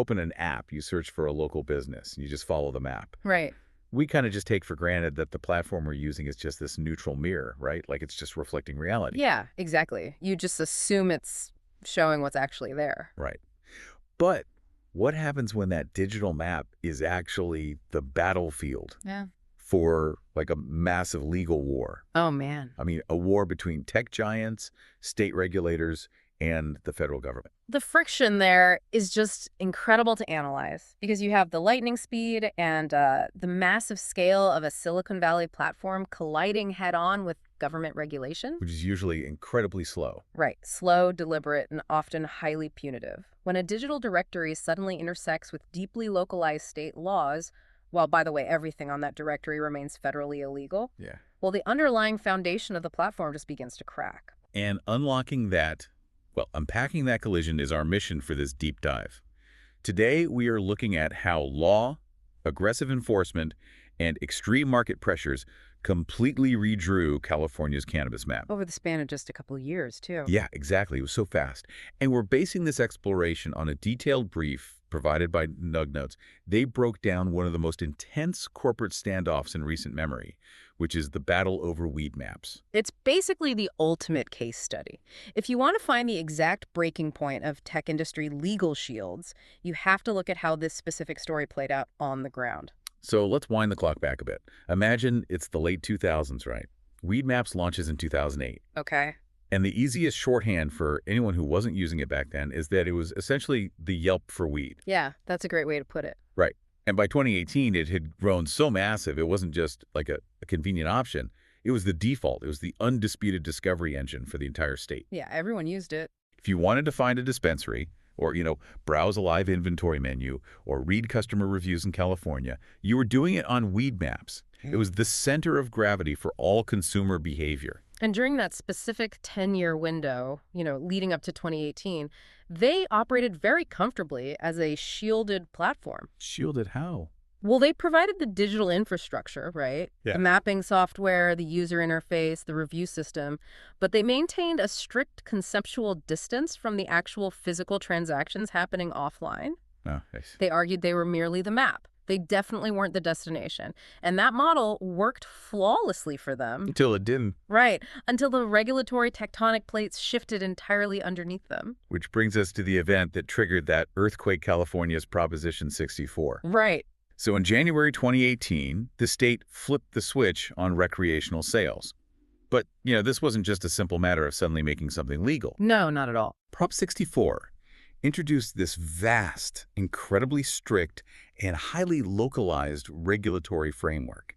Open an app, you search for a local business, and you just follow the map. Right. We kind of just take for granted that the platform we're using is just this neutral mirror, right? Like it's just reflecting reality. Yeah, exactly. You just assume it's showing what's actually there. Right. But what happens when that digital map is actually the battlefield Yeah. for like a massive legal war? Oh, man. I mean, a war between tech giants, state regulators, and the federal government. The friction there is just incredible to analyze because you have the lightning speed and the massive scale of a Silicon Valley platform colliding head-on with government regulation. Which is usually incredibly slow. Right. Slow, deliberate, and often highly punitive. When a digital directory suddenly intersects with deeply localized state laws, while, by the way, everything on that directory remains federally illegal, Yeah. well, the underlying foundation of the platform just begins to crack. And unpacking that collision is our mission for this deep dive. Today, we are looking at how law, aggressive enforcement, and extreme market pressures completely redrew California's cannabis map. Over the span of just a couple of years, too. Yeah, exactly. It was so fast. And we're basing this exploration on a detailed brief provided by Nug Notes. They broke down one of the most intense corporate standoffs in recent memory, which is the battle over Weedmaps. It's basically the ultimate case study. If you want to find the exact breaking point of tech industry legal shields, you have to look at how this specific story played out on the ground. So let's wind the clock back a bit. Imagine it's the late 2000s, right? Weedmaps launches in 2008. Okay. And the easiest shorthand for anyone who wasn't using it back then is that it was essentially the Yelp for weed. Yeah, that's a great way to put it. Right. And by 2018, it had grown so massive, it wasn't just like a convenient option. It was the default. It was the undisputed discovery engine for the entire state. Yeah, everyone used it. If you wanted to find a dispensary or, browse a live inventory menu or read customer reviews in California, you were doing it on Weedmaps. It was the center of gravity for all consumer behavior. And during that specific 10-year window, leading up to 2018, they operated very comfortably as a shielded platform. Shielded how? Well, they provided the digital infrastructure, right? Yeah. The mapping software, the user interface, the review system, but they maintained a strict conceptual distance from the actual physical transactions happening offline. Oh, I see. They argued they were merely the map. They definitely weren't the destination. And that model worked flawlessly for them. Until it didn't. Right, until the regulatory tectonic plates shifted entirely underneath them. Which brings us to the event that triggered that earthquake California's Proposition 64. Right. So in January 2018, the state flipped the switch on recreational sales. But, this wasn't just a simple matter of suddenly making something legal. No, not at all. Prop 64 introduced this vast, incredibly strict, and highly localized regulatory framework.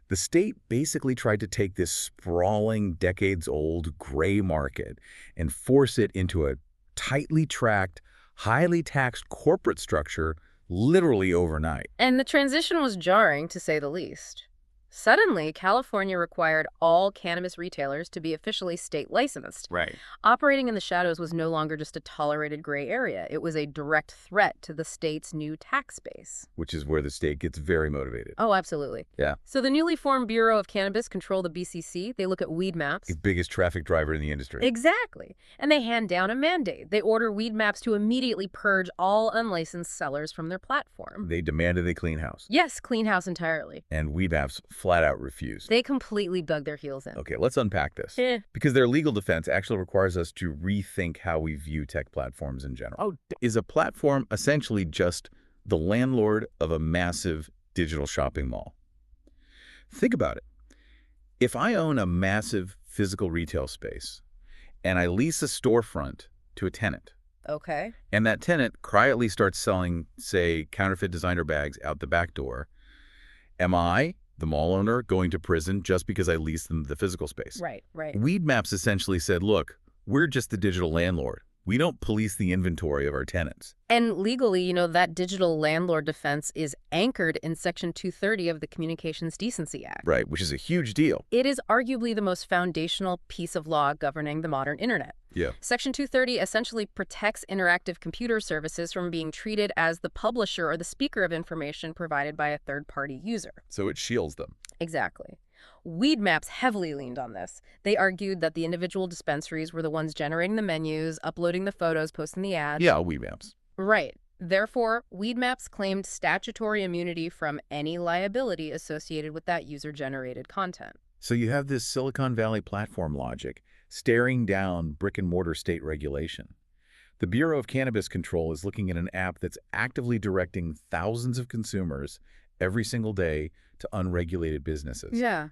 The state basically tried to take this sprawling, decades-old gray market and force it into a tightly tracked, highly taxed corporate structure literally overnight. And the transition was jarring, to say the least. Suddenly, California required all cannabis retailers to be officially state licensed. Right. Operating in the shadows was no longer just a tolerated gray area. It was a direct threat to the state's new tax base. Which is where the state gets very motivated. Oh, absolutely. Yeah. So the newly formed Bureau of Cannabis control the BCC. They look at Weedmaps. The biggest traffic driver in the industry. Exactly. And they hand down a mandate. They order Weedmaps to immediately purge all unlicensed sellers from their platform. They demanded a clean house. Yes, clean house entirely. And Weedmaps flat out refused. They completely dug their heels in. Okay, let's unpack this. Because their legal defense actually requires us to rethink how we view tech platforms in general. Is a platform essentially just the landlord of a massive digital shopping mall? Think about it. If I own a massive physical retail space and I lease a storefront to a tenant, Okay. and that tenant quietly starts selling, say, counterfeit designer bags out the back door, am I, the mall owner, going to prison just because I leased them the physical space? Right. Weedmaps essentially said, look, we're just the digital landlord. We don't police the inventory of our tenants. And legally, that digital landlord defense is anchored in Section 230 of the Communications Decency Act. Right, which is a huge deal. It is arguably the most foundational piece of law governing the modern internet. Yeah. Section 230 essentially protects interactive computer services from being treated as the publisher or the speaker of information provided by a third-party user. So it shields them. Exactly. Weedmaps heavily leaned on this. They argued that the individual dispensaries were the ones generating the menus, uploading the photos, posting the ads. Yeah, Weedmaps. Right. Therefore, Weedmaps claimed statutory immunity from any liability associated with that user-generated content. So you have this Silicon Valley platform logic staring down brick-and-mortar state regulation. The Bureau of Cannabis Control is looking at an app that's actively directing thousands of consumers every single day to unregulated businesses. Yeah.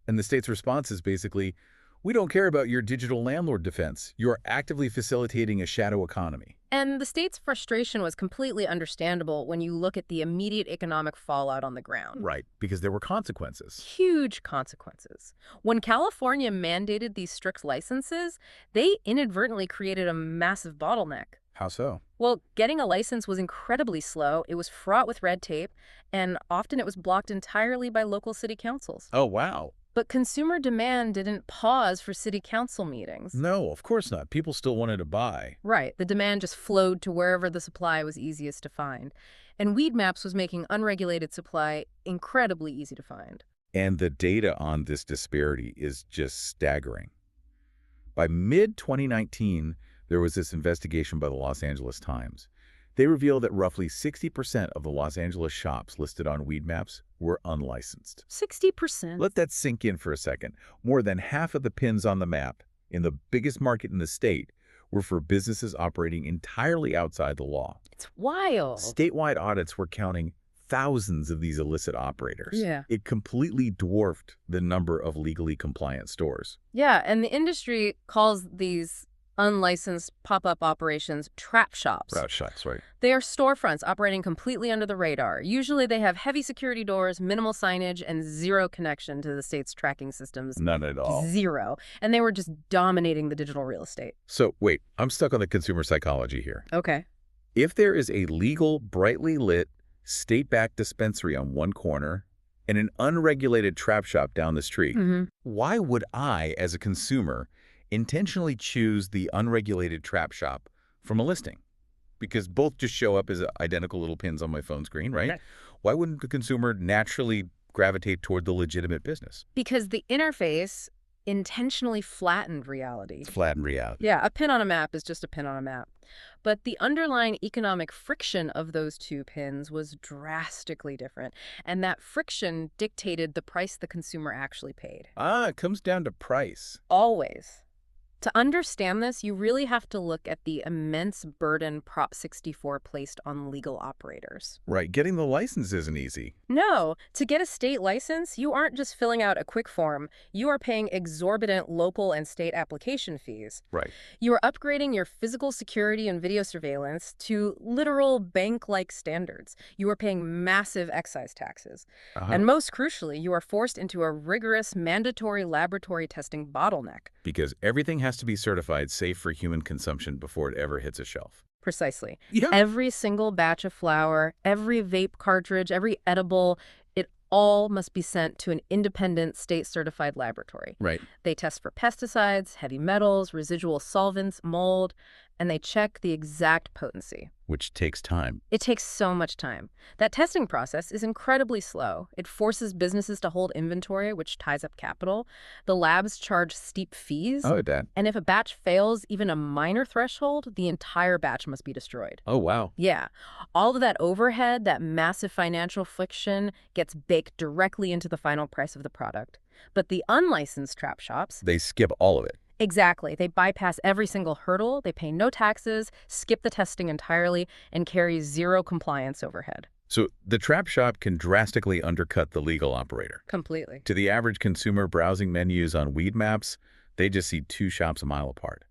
And the state's response is basically, we don't care about your digital landlord defense. You're actively facilitating a shadow economy. And the state's frustration was completely understandable when you look at the immediate economic fallout on the ground. Right, because there were consequences. Huge consequences. When California mandated these strict licenses, they inadvertently created a massive bottleneck. How so? Well, getting a license was incredibly slow, it was fraught with red tape, and often it was blocked entirely by local city councils. Oh, wow. But consumer demand didn't pause for city council meetings. No, of course not. People still wanted to buy. Right, the demand just flowed to wherever the supply was easiest to find. And Weedmaps was making unregulated supply incredibly easy to find. And the data on this disparity is just staggering. By mid-2019, there was this investigation by the Los Angeles Times. They revealed that roughly 60% of the Los Angeles shops listed on Weedmaps were unlicensed. 60%? Let that sink in for a second. More than half of the pins on the map in the biggest market in the state were for businesses operating entirely outside the law. It's wild. Statewide audits were counting thousands of these illicit operators. Yeah. It completely dwarfed the number of legally compliant stores. Yeah, and the industry calls these unlicensed pop-up operations trap shops. Route shops, right? They are storefronts operating completely under the radar. Usually they have heavy security doors, minimal signage, and zero connection to the state's tracking systems. None at all. Zero. And they were just dominating the digital real estate. So, wait, I'm stuck on the consumer psychology here. Okay. If there is a legal, brightly lit, state-backed dispensary on one corner and an unregulated trap shop down the street, why would I, as a consumer, intentionally choose the unregulated trap shop from a listing? Because both just show up as identical little pins on my phone screen, right? Right. Why wouldn't the consumer naturally gravitate toward the legitimate business? Because the interface intentionally flattened reality. It's flat in reality. Yeah, a pin on a map is just a pin on a map. But the underlying economic friction of those two pins was drastically different. And that friction dictated the price the consumer actually paid. Ah, it comes down to price. Always. To understand this, you really have to look at the immense burden Prop 64 placed on legal operators. Right, getting the license isn't easy. No, to get a state license, you aren't just filling out a quick form. You are paying exorbitant local and state application fees. Right. You are upgrading your physical security and video surveillance to literal bank-like standards. You are paying massive excise taxes. And most crucially, you are forced into a rigorous mandatory laboratory testing bottleneck. Because everything has to be certified safe for human consumption before it ever hits a shelf. Precisely. Yeah. Every single batch of flower, every vape cartridge, every edible, it all must be sent to an independent state-certified laboratory. Right. They test for pesticides, heavy metals, residual solvents, mold, and they check the exact potency. Which takes time. It takes so much time. That testing process is incredibly slow. It forces businesses to hold inventory, which ties up capital. The labs charge steep fees. Oh, that. And if a batch fails even a minor threshold, the entire batch must be destroyed. Oh, wow. Yeah. All of that overhead, that massive financial friction, gets baked directly into the final price of the product. But the unlicensed trap shops... They skip all of it. Exactly. They bypass every single hurdle, they pay no taxes, skip the testing entirely, and carry zero compliance overhead. So the trap shop can drastically undercut the legal operator. Completely. To the average consumer browsing menus on Weedmaps, they just see two shops a mile apart.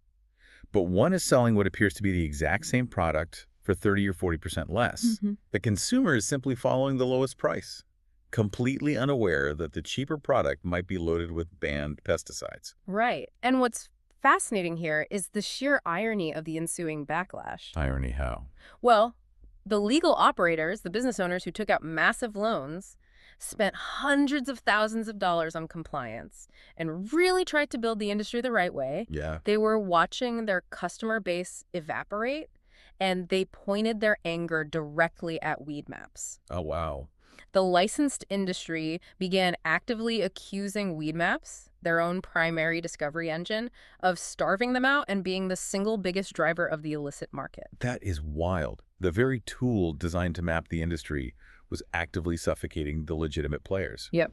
But one is selling what appears to be the exact same product for 30 or 40% less. The consumer is simply following the lowest price, completely unaware that the cheaper product might be loaded with banned pesticides. Right. And what's fascinating here is the sheer irony of the ensuing backlash. Irony how? Well, the legal operators, the business owners who took out massive loans, spent hundreds of thousands of dollars on compliance and really tried to build the industry the right way. Yeah. They were watching their customer base evaporate, and they pointed their anger directly at Weedmaps. Oh, wow. The licensed industry began actively accusing Weedmaps, their own primary discovery engine, of starving them out and being the single biggest driver of the illicit market. That is wild. The very tool designed to map the industry was actively suffocating the legitimate players. Yep.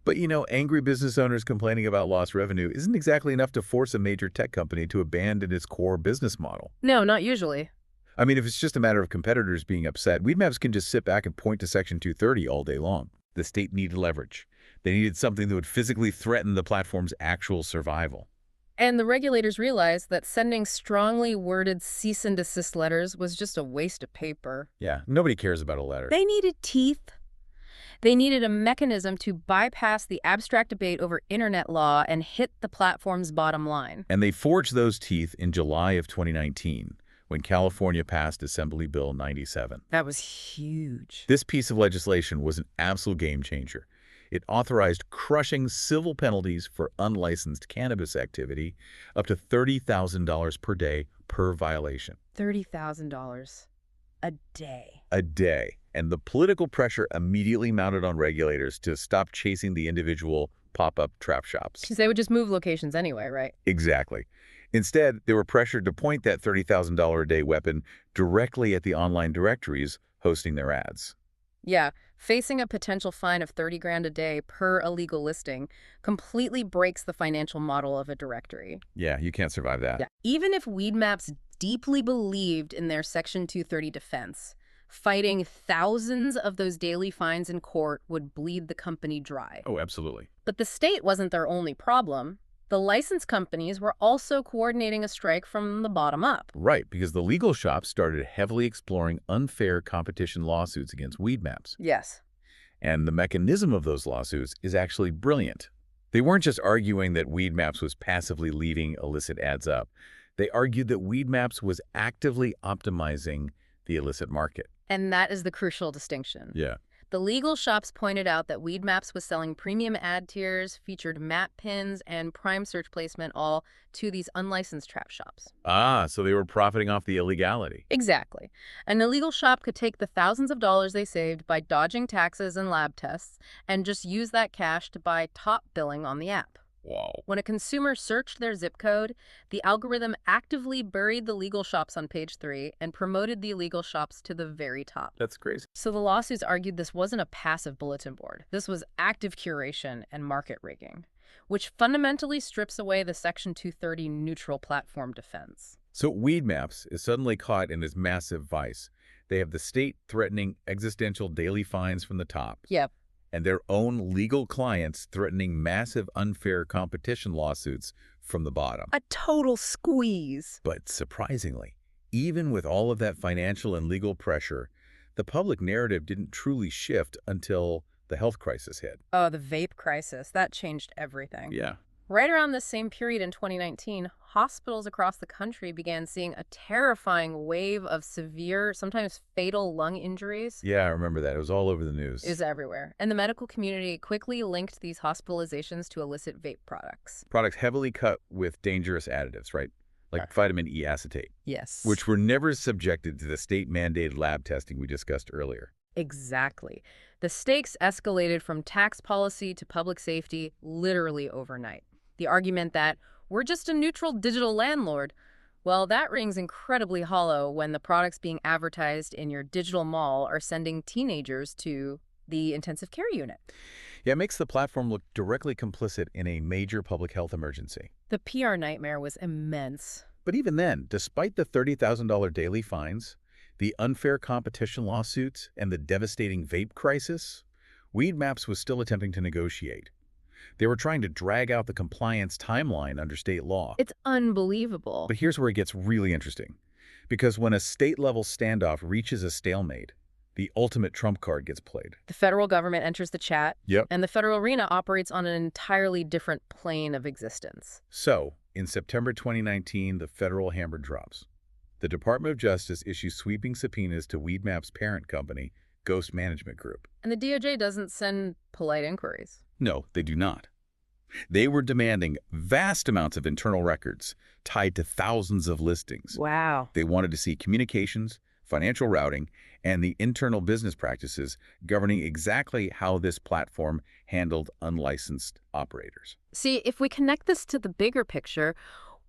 But angry business owners complaining about lost revenue isn't exactly enough to force a major tech company to abandon its core business model. No, not usually. I mean, if it's just a matter of competitors being upset, Weedmaps can just sit back and point to Section 230 all day long. The state needed leverage. They needed something that would physically threaten the platform's actual survival. And the regulators realized that sending strongly worded cease and desist letters was just a waste of paper. Yeah, nobody cares about a letter. They needed teeth. They needed a mechanism to bypass the abstract debate over internet law and hit the platform's bottom line. And they forged those teeth in July of 2019, when California passed Assembly Bill 97. That was huge. This piece of legislation was an absolute game changer. It authorized crushing civil penalties for unlicensed cannabis activity up to $30,000 per day per violation. $30,000 a day. A day. And the political pressure immediately mounted on regulators to stop chasing the individual pop-up trap shops. Because they would just move locations anyway, right? Exactly. Instead, they were pressured to point that $30,000 a day weapon directly at the online directories hosting their ads. Yeah, facing a potential fine of 30 grand a day per illegal listing completely breaks the financial model of a directory. Yeah, you can't survive that. Yeah. Even if Weedmaps deeply believed in their Section 230 defense, fighting thousands of those daily fines in court would bleed the company dry. Oh, absolutely. But the state wasn't their only problem. The license companies were also coordinating a strike from the bottom up. Right, because the legal shops started heavily exploring unfair competition lawsuits against Weedmaps. Yes. And the mechanism of those lawsuits is actually brilliant. They weren't just arguing that Weedmaps was passively leaving illicit ads up. They argued that Weedmaps was actively optimizing the illicit market. And that is the crucial distinction. Yeah. The legal shops pointed out that Weedmaps was selling premium ad tiers, featured map pins, and prime search placement all to these unlicensed trap shops. Ah, so they were profiting off the illegality. Exactly. An illegal shop could take the thousands of dollars they saved by dodging taxes and lab tests and just use that cash to buy top billing on the app. Wow. When a consumer searched their zip code, the algorithm actively buried the legal shops on page 3 and promoted the illegal shops to the very top. That's crazy. So the lawsuits argued this wasn't a passive bulletin board. This was active curation and market rigging, which fundamentally strips away the Section 230 neutral platform defense. So Weedmaps is suddenly caught in this massive vice. They have the state threatening existential daily fines from the top. Yep. And their own legal clients threatening massive unfair competition lawsuits from the bottom. A total squeeze. But surprisingly, even with all of that financial and legal pressure, the public narrative didn't truly shift until the health crisis hit. Oh, the vape crisis. That changed everything. Yeah. Right around this same period in 2019, hospitals across the country began seeing a terrifying wave of severe, sometimes fatal lung injuries. Yeah, I remember that. It was all over the news. It was everywhere. And the medical community quickly linked these hospitalizations to illicit vape products. Products heavily cut with dangerous additives, right? Like vitamin E acetate. Yes. Which were never subjected to the state-mandated lab testing we discussed earlier. Exactly. The stakes escalated from tax policy to public safety literally overnight. The argument that we're just a neutral digital landlord, well, that rings incredibly hollow when the products being advertised in your digital mall are sending teenagers to the intensive care unit. Yeah, it makes the platform look directly complicit in a major public health emergency. The PR nightmare was immense. But even then, despite the $30,000 daily fines, the unfair competition lawsuits, and the devastating vape crisis, Weedmaps was still attempting to negotiate. They were trying to drag out the compliance timeline under state law. It's unbelievable. But here's where it gets really interesting. Because when a state-level standoff reaches a stalemate, the ultimate trump card gets played. The federal government enters the chat, Yep. and the federal arena operates on an entirely different plane of existence. So, in September 2019, the federal hammer drops. The Department of Justice issues sweeping subpoenas to Weedmaps' parent company, Ghost Management Group. And the DOJ doesn't send polite inquiries. No, they do not. They were demanding vast amounts of internal records tied to thousands of listings. Wow. They wanted to see communications, financial routing, and the internal business practices governing exactly how this platform handled unlicensed operators. See, if we connect this to the bigger picture,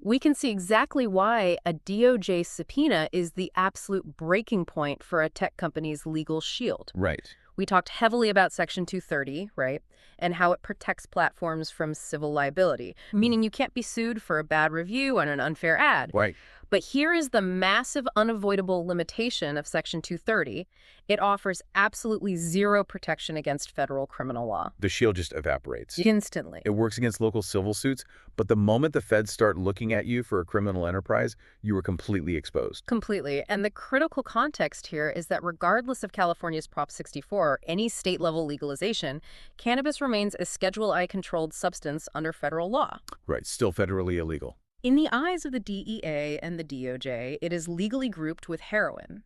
we can see exactly why a DOJ subpoena is the absolute breaking point for a tech company's legal shield. Right. We talked heavily about Section 230, right, and how it protects platforms from civil liability, meaning you can't be sued for a bad review and an unfair ad. Right. But here is the massive unavoidable limitation of Section 230. It offers absolutely zero protection against federal criminal law. The shield just evaporates. Instantly. It works against local civil suits, but the moment the feds start looking at you for a criminal enterprise, you are completely exposed. Completely. And the critical context here is that regardless of California's Prop 64 or any state-level legalization, cannabis remains a Schedule I controlled substance under federal law. Right, still federally illegal. In the eyes of the DEA and the DOJ, it is legally grouped with heroin.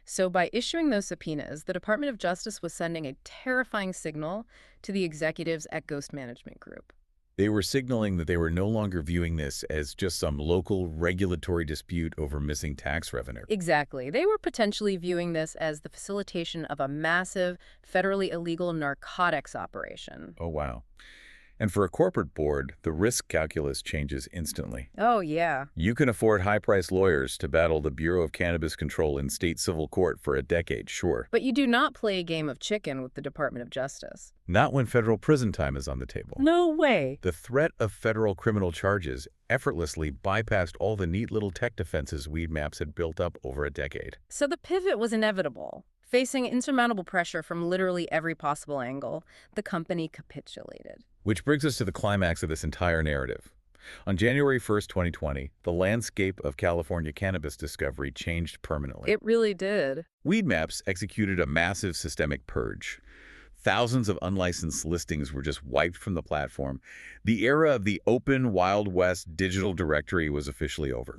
So by issuing those subpoenas, the Department of Justice was sending a terrifying signal to the executives at Ghost Management Group. They were signaling that they were no longer viewing this as just some local regulatory dispute over missing tax revenue. Exactly. They were potentially viewing this as the facilitation of a massive, federally illegal narcotics operation. Oh, wow. And for a corporate board, the risk calculus changes instantly. Oh, yeah. You can afford high-priced lawyers to battle the Bureau of Cannabis Control in state civil court for a decade, sure. But you do not play a game of chicken with the Department of Justice. Not when federal prison time is on the table. No way. The threat of federal criminal charges effortlessly bypassed all the neat little tech defenses Weedmaps had built up over a decade. So the pivot was inevitable. Facing insurmountable pressure from literally every possible angle, the company capitulated. Which brings us to the climax of this entire narrative. On January 1st, 2020, the landscape of California cannabis discovery changed permanently. It really did. Weedmaps executed a massive systemic purge. Thousands of unlicensed listings were just wiped from the platform. The era of the open Wild West digital directory was officially over.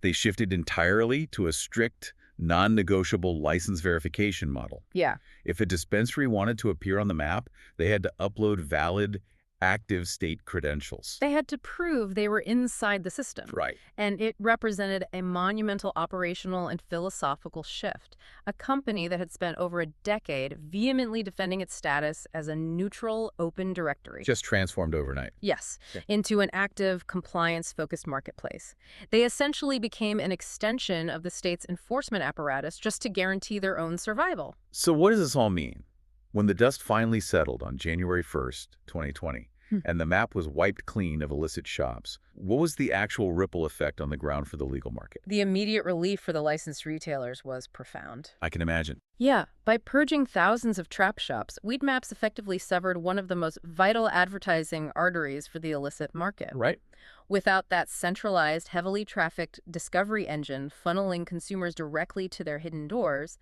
They shifted entirely to a strict, non-negotiable license verification model. Yeah. If a dispensary wanted to appear on the map, they had to upload valid, active state credentials. They had to prove they were inside the system. Right. And it represented a monumental operational and philosophical shift. A company that had spent over a decade vehemently defending its status as a neutral, open directory. Just transformed overnight. Yes, Yeah. into an active, compliance-focused marketplace. They essentially became an extension of the state's enforcement apparatus just to guarantee their own survival. So what does this all mean? When the dust finally settled on January 1st, 2020, and the map was wiped clean of illicit shops, what was the actual ripple effect on the ground for the legal market? The immediate relief for the licensed retailers was profound. I can imagine. Yeah, by purging thousands of trap shops, Weedmaps effectively severed one of the most vital advertising arteries for the illicit market. Right. Without that centralized, heavily trafficked discovery engine funneling consumers directly to their hidden doors,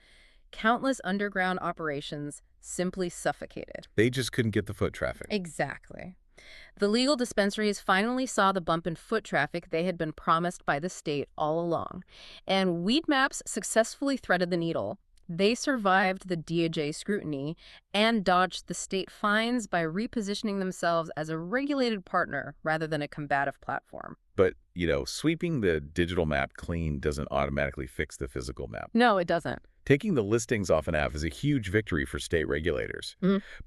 countless underground operations simply suffocated. They just couldn't get the foot traffic. Exactly. The legal dispensaries finally saw the bump in foot traffic they had been promised by the state all along. And Weedmaps successfully threaded the needle. They survived the DOJ scrutiny and dodged the state fines by repositioning themselves as a regulated partner rather than a combative platform. But, sweeping the digital map clean doesn't automatically fix the physical map. No, it doesn't. Taking the listings off an app is a huge victory for state regulators.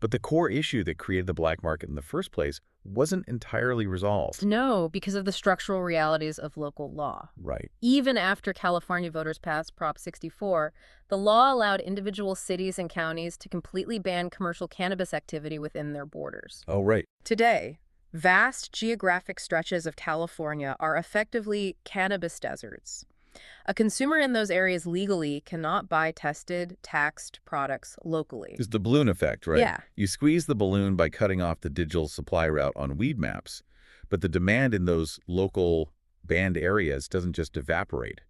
But the core issue that created the black market in the first place wasn't entirely resolved. No, because of the structural realities of local law. Right. Even after California voters passed Prop 64, the law allowed individual cities and counties to completely ban commercial cannabis activity within their borders. Oh, right. Today, vast geographic stretches of California are effectively cannabis deserts. A consumer in those areas legally cannot buy tested, taxed products locally. It's the balloon effect, right? Yeah. You squeeze the balloon by cutting off the digital supply route on Weedmaps, but the demand in those local banned areas doesn't just evaporate.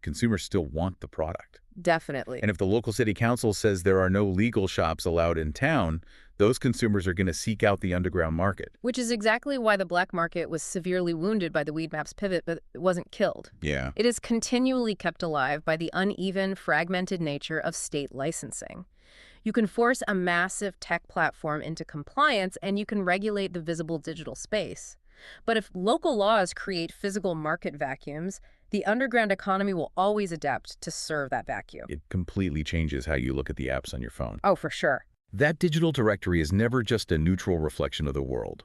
Consumers still want the product. Definitely. And if the local city council says there are no legal shops allowed in town, those consumers are going to seek out the underground market. Which is exactly why the black market was severely wounded by the Weedmaps pivot, but it wasn't killed. Yeah. It is continually kept alive by the uneven, fragmented nature of state licensing. You can force a massive tech platform into compliance, and you can regulate the visible digital space. But if local laws create physical market vacuums, The underground economy will always adapt to serve that vacuum. It completely changes how you look at the apps on your phone. Oh, for sure. That digital directory is never just a neutral reflection of the world.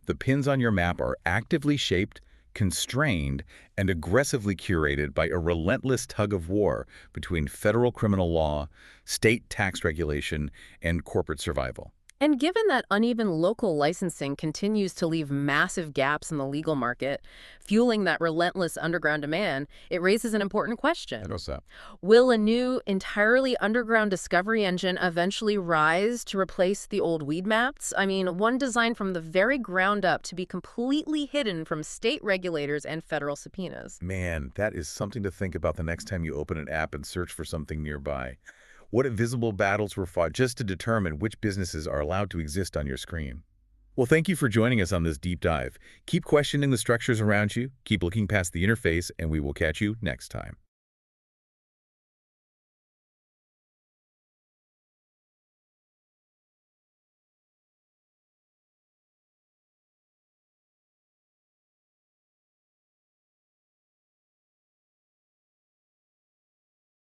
The pins on your map are actively shaped, constrained, and aggressively curated by a relentless tug of war between federal criminal law, state tax regulation, and corporate survival. And given that uneven local licensing continues to leave massive gaps in the legal market, fueling that relentless underground demand, it raises an important question. What's that? Will a new, entirely underground discovery engine eventually rise to replace the old Weedmaps? I mean, one designed from the very ground up to be completely hidden from state regulators and federal subpoenas. Man, that is something to think about the next time you open an app and search for something nearby. What invisible battles were fought just to determine which businesses are allowed to exist on your screen? Well, thank you for joining us on this deep dive. Keep questioning the structures around you, keep looking past the interface, and we will catch you next time.